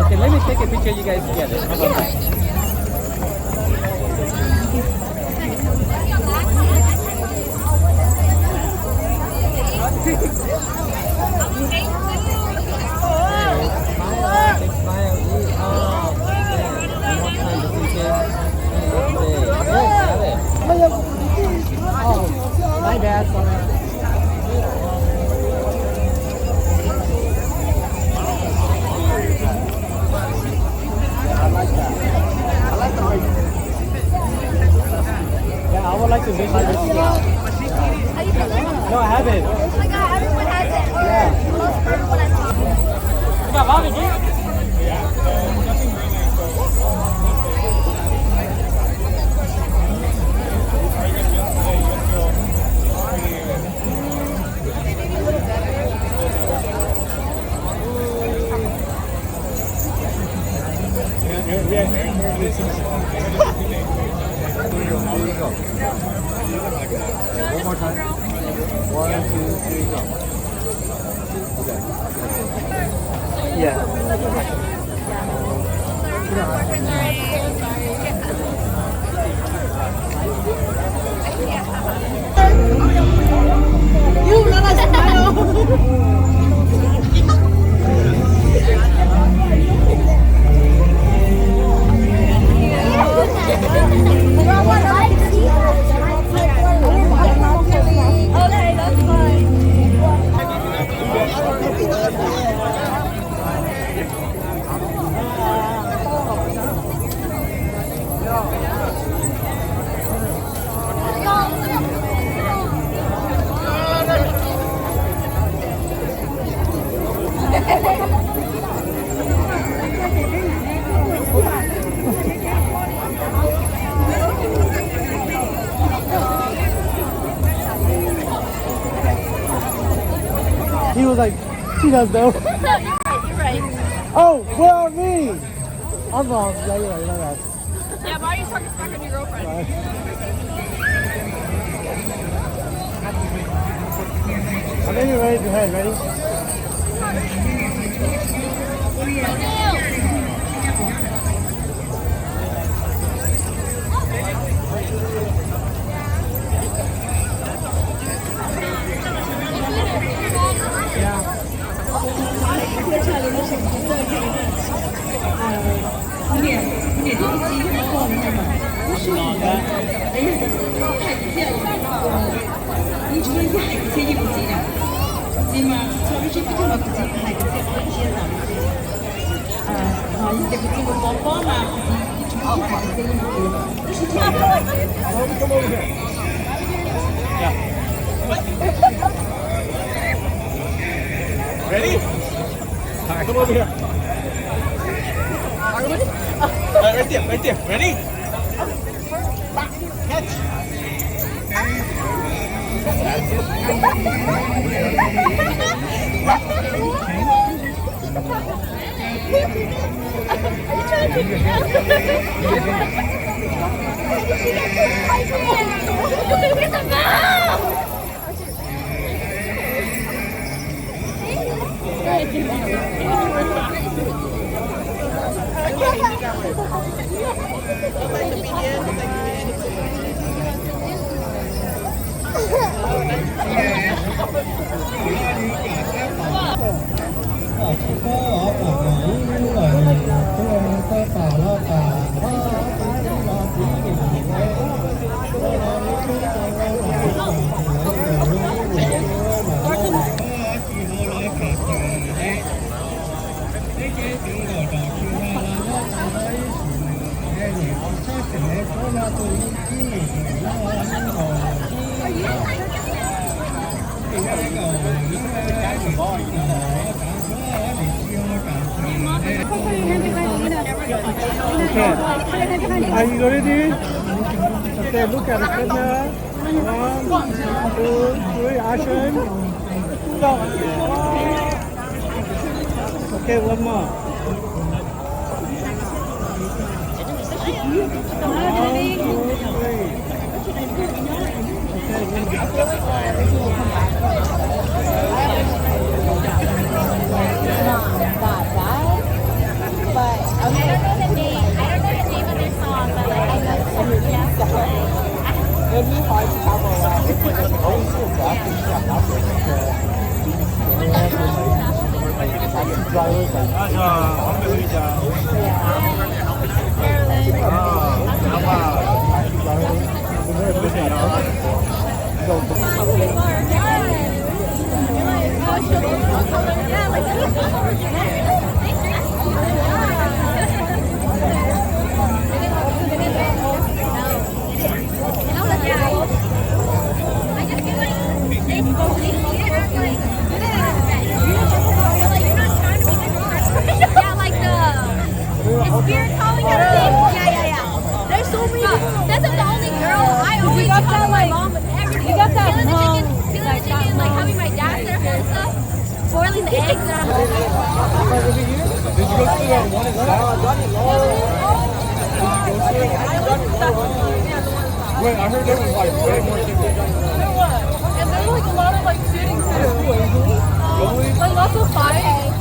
Okay, let me take a picture of you guys together. How about that? My bad, sorry. I like that. I like the way. Yeah, I would like to visit this. No, I haven't. Oh my god, everyone has it. Yeah. Most everyone has it. You got barbecue? One more time. 1, 2, 3, go. Yeah. You let us smile. Okay, that's fine. He was like, she does though. You're right. Oh, where are we? I'm wrong. Yeah, you're right. My bad. Yeah, why are you talking smack on your girlfriend? I'm ready to raise your head. Ready? Yeah. Ready? All right, come over here. Right there, right there. Ready? Catch. Okay. Are you ready? Okay, look at the camera. 1, 2, 3, action. Go. Okay, one more. 1, 2, 3. It'd be hard to travel around. Spirit calling kind of thing. Yeah. There's so many. That's the only girl I always talk to my mom with everything. You got that Hmong. Peeling the chicken, like having my dad there and stuff. Boiling the eggs. Did you go through that one Wait, I heard there was like way more chicken. There was. And there was like a lot of like sitting too. Like lots of fighting.